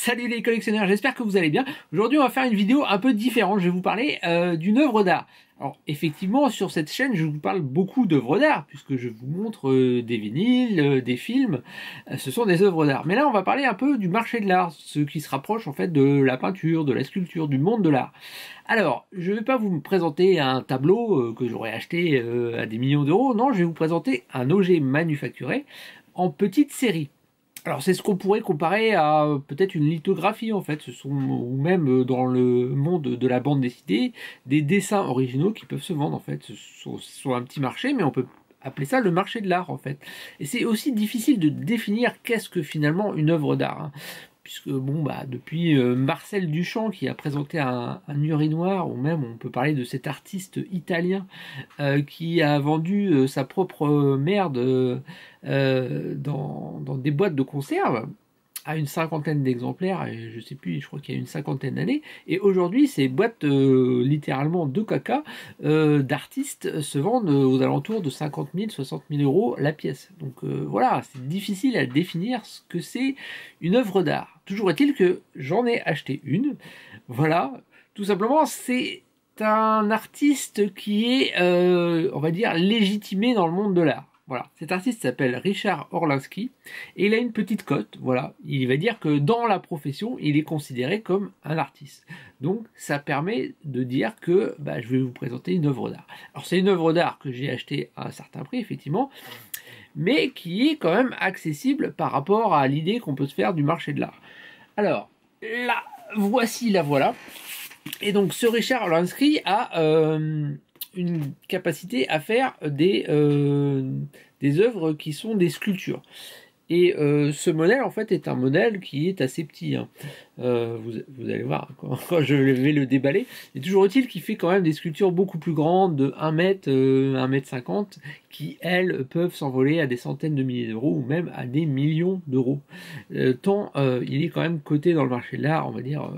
Salut les collectionneurs, j'espère que vous allez bien. Aujourd'hui on va faire une vidéo un peu différente, je vais vous parler d'une œuvre d'art. Alors effectivement sur cette chaîne je vous parle beaucoup d'œuvres d'art, puisque je vous montre des vinyles, des films, ce sont des œuvres d'art. Mais là on va parler un peu du marché de l'art, ce qui se rapproche en fait de la peinture, de la sculpture, du monde de l'art. Alors je ne vais pas vous présenter un tableau que j'aurais acheté à des millions d'euros, non, je vais vous présenter un objet manufacturé en petite série. Alors c'est ce qu'on pourrait comparer à peut-être une lithographie en fait, ce sont ou même dans le monde de la bande dessinée, des dessins originaux qui peuvent se vendre en fait, ce sont un petit marché, mais on peut appeler ça le marché de l'art en fait. Et c'est aussi difficile de définir qu'est-ce que finalement une œuvre d'art, hein. Puisque bon bah depuis Marcel Duchamp qui a présenté un urinoir, ou même on peut parler de cet artiste italien qui a vendu sa propre merde dans des boîtes de conserve à une cinquantaine d'exemplaires, et je sais plus, je crois qu'il y a une cinquantaine d'années, et aujourd'hui ces boîtes littéralement de caca d'artistes se vendent aux alentours de 50 000, 60 000 euros la pièce. Donc voilà, c'est difficile à définir ce que c'est une œuvre d'art. Toujours est-il que j'en ai acheté une, voilà, tout simplement c'est un artiste qui est, on va dire, légitimé dans le monde de l'art. Voilà, cet artiste s'appelle Richard Orlinski et il a une petite cote. Voilà, il va dire que dans la profession, il est considéré comme un artiste. Donc, ça permet de dire que je vais vous présenter une œuvre d'art. Alors, c'est une œuvre d'art que j'ai achetée à un certain prix, effectivement, mais qui est quand même accessible par rapport à l'idée qu'on peut se faire du marché de l'art. Alors, là, voici la voilà. Et donc, ce Richard Orlinski a une capacité à faire des œuvres qui sont des sculptures. Et ce modèle, en fait, est un modèle qui est assez petit, hein. Vous allez voir, quand je vais le déballer, il est toujours utile qu'il fait quand même des sculptures beaucoup plus grandes, de 1 mètre, 1 mètre 50, qui, elles, peuvent s'envoler à des centaines de milliers d'euros, ou même à des millions d'euros. Tant il est quand même coté dans le marché de l'art, on va dire...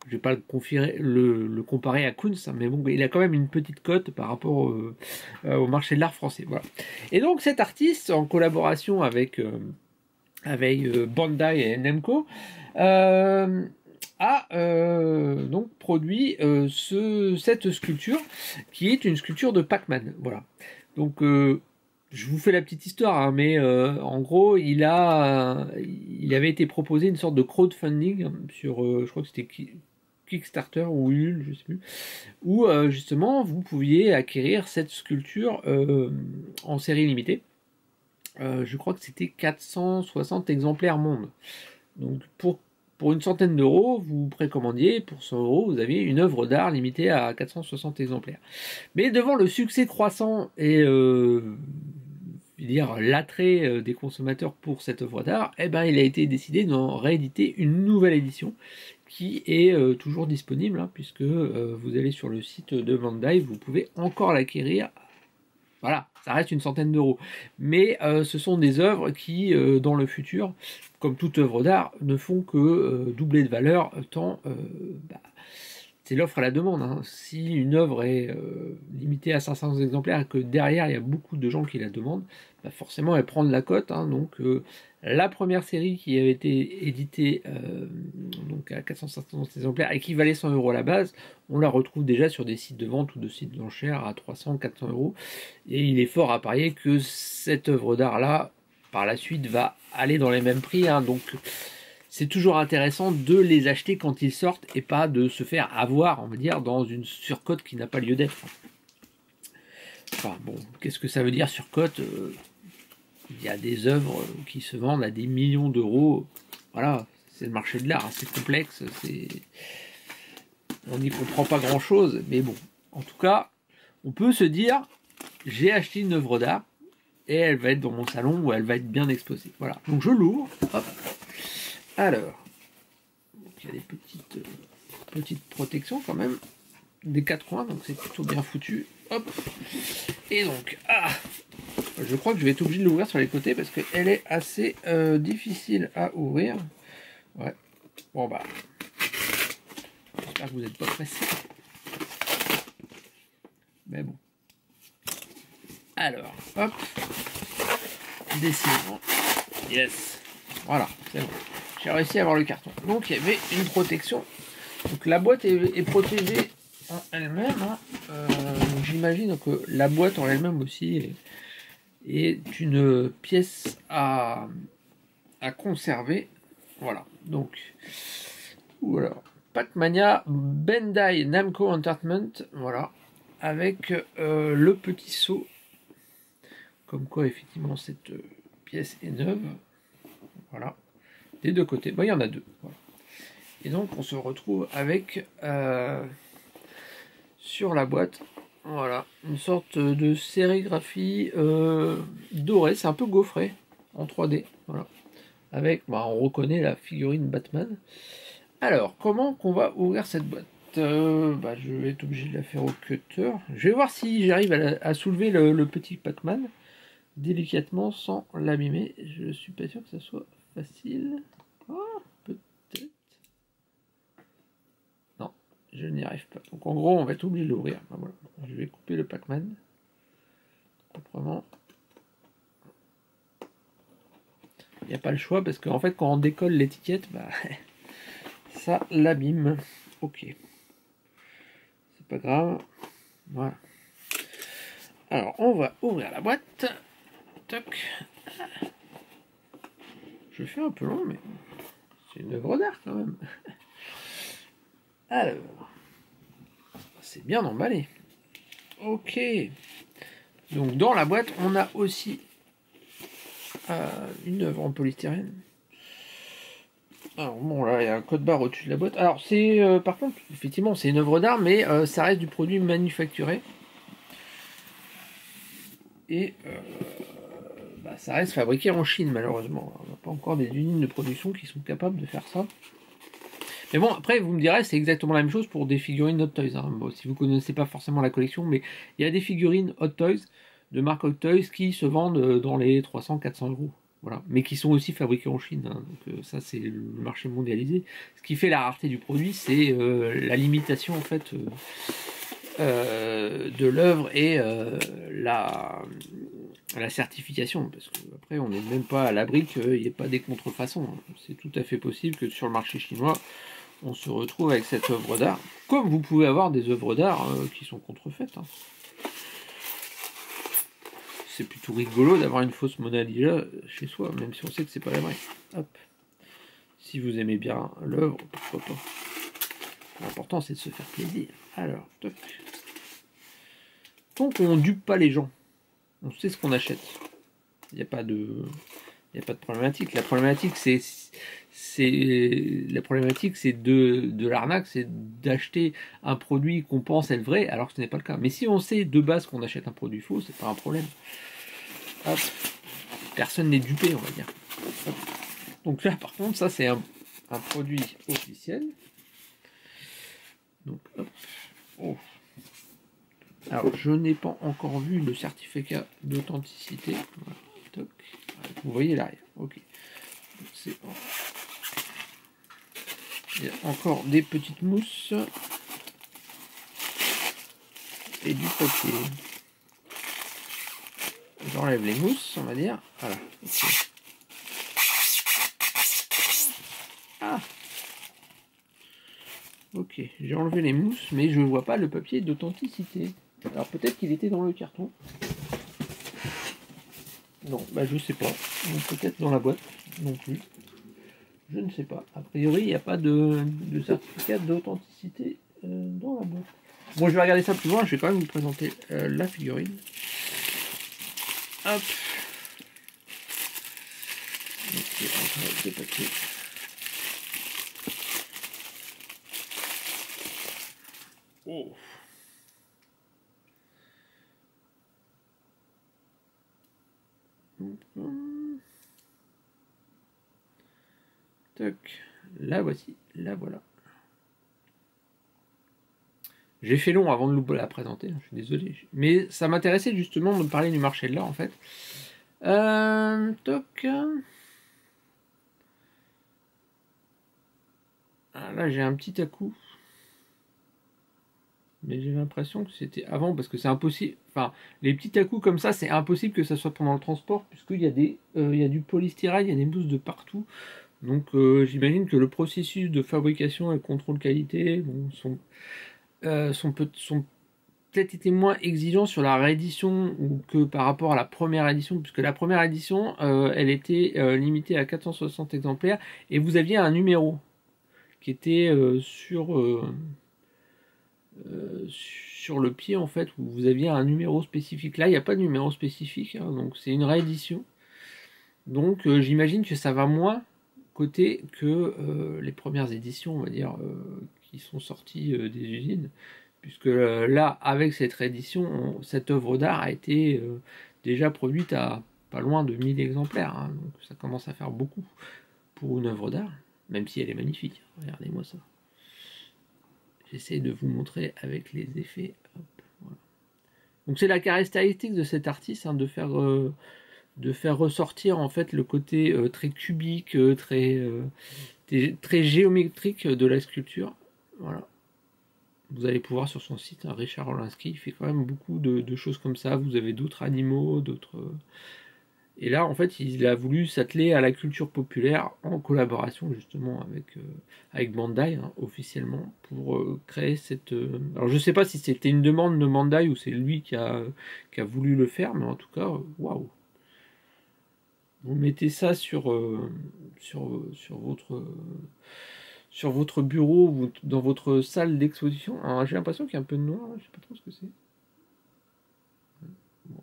je ne vais pas le comparer à Kunz, mais bon, il a quand même une petite cote par rapport au marché de l'art français. Voilà. Et donc cet artiste, en collaboration avec Bandai et Namco, a donc produit cette sculpture, qui est une sculpture de Pac-Man. Voilà. Donc je vous fais la petite histoire, hein, mais en gros, il avait été proposé une sorte de crowdfunding sur, je crois que c'était Kickstarter ou Ulule, je sais plus, où justement vous pouviez acquérir cette sculpture en série limitée. Je crois que c'était 460 exemplaires monde. Donc pour une centaine d'euros, vous précommandiez, pour 100 euros, vous aviez une œuvre d'art limitée à 460 exemplaires. Mais devant le succès croissant et dire l'attrait des consommateurs pour cette œuvre d'art, il a été décidé d'en rééditer une nouvelle édition qui est toujours disponible, hein, puisque vous allez sur le site de Bandai, vous pouvez encore l'acquérir. Voilà, ça reste une centaine d'euros. Mais ce sont des œuvres qui, dans le futur, comme toute œuvre d'art, ne font que doubler de valeur, tant c'est l'offre à la demande, hein. Si une œuvre est limitée à 500 exemplaires et que derrière il y a beaucoup de gens qui la demandent, forcément elle prend de la cote, hein. Donc la première série qui avait été éditée donc à 450 exemplaires et qui valait 100 euros à la base, on la retrouve déjà sur des sites de vente ou de sites d'enchères à 300, 400 euros. Et il est fort à parier que cette œuvre d'art là, par la suite, va aller dans les mêmes prix, hein. Donc c'est toujours intéressant de les acheter quand ils sortent et pas de se faire avoir, on va dire, dans une surcote qui n'a pas lieu d'être. Enfin bon, qu'est-ce que ça veut dire surcote? Il y a des œuvres qui se vendent à des millions d'euros. Voilà, c'est le marché de l'art, c'est complexe, on n'y comprend pas grand-chose, mais bon, en tout cas, on peut se dire, j'ai acheté une œuvre d'art et elle va être dans mon salon où elle va être bien exposée. Voilà, donc je l'ouvre, hop. Alors, il y a des petites protections quand même, des quatre coins, donc c'est plutôt bien foutu. Hop. Et donc, je crois que je vais être obligé de l'ouvrir sur les côtés parce qu'elle est assez difficile à ouvrir. Ouais. Bon j'espère que vous n'êtes pas pressés. Mais bon. Alors, hop. Dessinons. Yes. Voilà, c'est bon. j'ai réussi à avoir le carton. Donc il y avait une protection. Donc la boîte est protégée en elle-même. Hein. J'imagine que la boîte en elle-même aussi est une pièce à conserver. Voilà. Donc voilà. Pac-Mania Bandai Namco Entertainment. Voilà. Avec le petit seau. Comme quoi effectivement cette pièce est neuve. Voilà. Des deux côtés. Bon, il y en a deux. Voilà. Et donc on se retrouve avec sur la boîte, voilà, une sorte de sérigraphie dorée, c'est un peu gaufré en 3D. Voilà. Avec, bah, on reconnaît la figurine Batman. Alors, comment qu'on va ouvrir cette boîte? Bah, je vais être obligé de la faire au cutter. Je vais voir si j'arrive à soulever le petit Pac-Man délicatement sans l'abîmer. Je suis pas sûr que ça soit facile. Oh, peut-être. Non, je n'y arrive pas. Donc en gros, on va être obligé de l'ouvrir. Ben voilà. Je vais couper le Pac-Man proprement. Il n'y a pas le choix parce qu'en fait, quand on décolle l'étiquette, bah, ça l'abîme. Ok. C'est pas grave. Voilà. Alors, on va ouvrir la boîte. Toc. Je fais un peu long, mais c'est une œuvre d'art quand même. Alors, c'est bien emballé. Ok. Donc dans la boîte, on a aussi une œuvre en polystyrène. Alors bon, là, il y a un code barre au-dessus de la boîte. Alors c'est, par contre, effectivement, c'est une œuvre d'art, mais ça reste du produit manufacturé. Et bah, ça reste fabriqué en Chine, malheureusement. On n'a pas encore des usines de production qui sont capables de faire ça. Mais bon, après, vous me direz, c'est exactement la même chose pour des figurines Hot Toys. Hein. Bon, si vous ne connaissez pas forcément la collection, mais il y a des figurines Hot Toys, de marque Hot Toys, qui se vendent dans les 300-400 euros. Voilà. Mais qui sont aussi fabriquées en Chine. Hein. Donc ça, c'est le marché mondialisé. Ce qui fait la rareté du produit, c'est la limitation, en fait, de l'œuvre et la certification. Parce qu'après, on n'est même pas à l'abri qu'il n'y ait pas des contrefaçons. Hein. C'est tout à fait possible que sur le marché chinois, on se retrouve avec cette œuvre d'art, comme vous pouvez avoir des œuvres d'art qui sont contrefaites. Hein. C'est plutôt rigolo d'avoir une fausse Mona Lisa chez soi, même si on sait que c'est pas la vraie. Hop. Si vous aimez bien l'œuvre, pourquoi pas. L'important c'est de se faire plaisir. Alors, toc. Tant qu'on ne dupe pas les gens, on sait ce qu'on achète. Il n'y a pas de problématique. La problématique c'est de l'arnaque, c'est d'acheter un produit qu'on pense être vrai alors que ce n'est pas le cas. Mais si on sait de base qu'on achète un produit faux, c'est pas un problème. Hop. Personne n'est dupé, on va dire. Hop. Donc là, par contre, ça c'est un produit officiel. Donc, hop. Oh. Alors, je n'ai pas encore vu le certificat d'authenticité. Voilà. Toc. Vous voyez l'arrière. Ok. C'est bon. Il y a encore des petites mousses et du papier. J'enlève les mousses, on va dire. Voilà. Okay. Ah. Ok, j'ai enlevé les mousses, mais je ne vois pas le papier d'authenticité. Alors peut-être qu'il était dans le carton. Non, bah je sais pas. Peut-être dans la boîte non plus. Je ne sais pas. A priori, il n'y a pas de certificat d'authenticité dans la boîte. Bon, je vais regarder ça plus loin. Je vais quand même vous présenter la figurine. Hop. Ok, encore des papiers. Oh. Toc. La voici. La voilà. J'ai fait long avant de la présenter, je suis désolé. Mais ça m'intéressait justement de parler du marché de l'art en fait. Toc. Ah, là j'ai un petit à-coup. Mais j'ai l'impression que c'était avant parce que c'est impossible. Enfin, les petits à-coups comme ça, c'est impossible que ça soit pendant le transport puisqu'il y a il y a du polystyrène, il y a des mousses de partout. Donc j'imagine que le processus de fabrication et le contrôle qualité sont peut-être été moins exigeants sur la réédition que par rapport à la première édition, puisque la première édition, elle était limitée à 460 exemplaires, et vous aviez un numéro qui était sur le pied, en fait, où vous aviez un numéro spécifique. Là, il n'y a pas de numéro spécifique, hein, donc c'est une réédition. Donc j'imagine que ça va moins côté que les premières éditions, on va dire, qui sont sorties des usines, puisque là, avec cette réédition, cette œuvre d'art a été déjà produite à pas loin de 1000 exemplaires, hein, donc ça commence à faire beaucoup pour une œuvre d'art, même si elle est magnifique. Regardez-moi ça. J'essaie de vous montrer avec les effets. Hop, voilà. Donc c'est la caractéristique de cet artiste, hein, de faire ressortir en fait le côté très cubique, très géométrique de la sculpture. Voilà. Vous allez pouvoir sur son site, hein, Richard Orlinski, il fait quand même beaucoup de choses comme ça. Vous avez d'autres animaux, d'autres... Et là, en fait, il a voulu s'atteler à la culture populaire en collaboration justement avec Bandai, hein, officiellement, pour créer cette... Alors, je sais pas si c'était une demande de Bandai ou c'est lui qui a voulu le faire, mais en tout cas, waouh! Vous mettez ça sur votre bureau ou dans votre salle d'exposition. Alors, j'ai l'impression qu'il y a un peu de noir, là, je sais pas trop ce que c'est. Bon.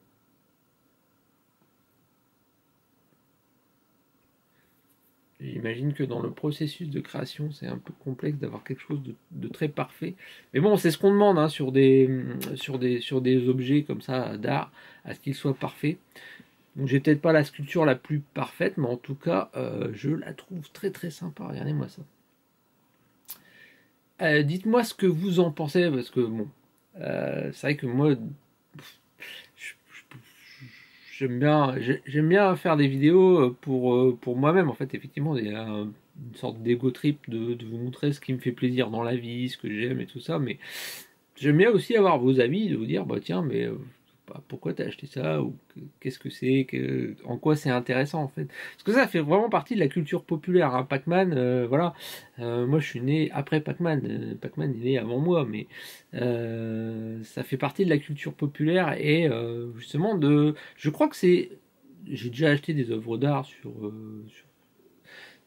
J'imagine que dans le processus de création, c'est un peu complexe d'avoir quelque chose de très parfait. Mais bon, c'est ce qu'on demande, hein, sur des objets comme ça d'art, à ce qu'ils soient parfaits. Donc j'ai peut-être pas la sculpture la plus parfaite, mais en tout cas, je la trouve très très sympa. Regardez-moi ça. Dites-moi ce que vous en pensez, parce que bon, c'est vrai que moi, j'aime bien faire des vidéos pour moi-même. En fait, effectivement, il y a une sorte d'ego trip de vous montrer ce qui me fait plaisir dans la vie, ce que j'aime et tout ça, mais j'aime bien aussi avoir vos avis, de vous dire, bah tiens, mais pourquoi t'as acheté ça, ou qu'est-ce que c'est, en quoi c'est intéressant en fait. Parce que ça fait vraiment partie de la culture populaire, hein. Pac-Man, voilà. Moi je suis né après Pac-Man, Pac-Man est né avant moi, mais ça fait partie de la culture populaire et justement je crois que j'ai déjà acheté des œuvres d'art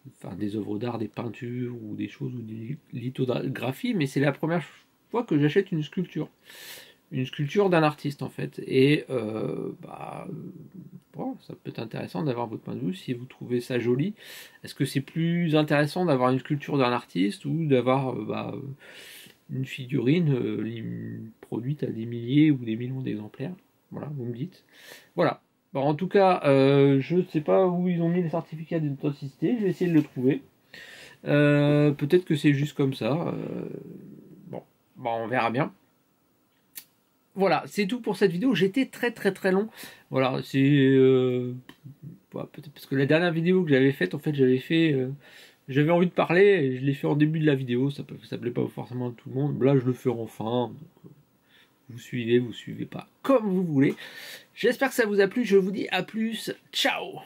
enfin des œuvres d'art, des peintures ou des choses ou des lithographies, mais c'est la première fois que j'achète une sculpture d'un artiste en fait, et bon, ça peut être intéressant d'avoir votre point de vue si vous trouvez ça joli. Est-ce que c'est plus intéressant d'avoir une sculpture d'un artiste ou d'avoir une figurine produite à des milliers ou des millions d'exemplaires? Voilà, vous me dites. Voilà. Bon, en tout cas, je ne sais pas où ils ont mis le certificat d'authenticité, je vais essayer de le trouver. Peut-être que c'est juste comme ça. Bon, on verra bien. Voilà, c'est tout pour cette vidéo. J'étais très très très long. Voilà, c'est peut-être parce que la dernière vidéo que j'avais faite, en fait, j'avais envie de parler et je l'ai fait en début de la vidéo. Ça plaît pas forcément à tout le monde. Là, je le fais en fin. Donc, vous suivez pas, comme vous voulez. J'espère que ça vous a plu. Je vous dis à plus. Ciao.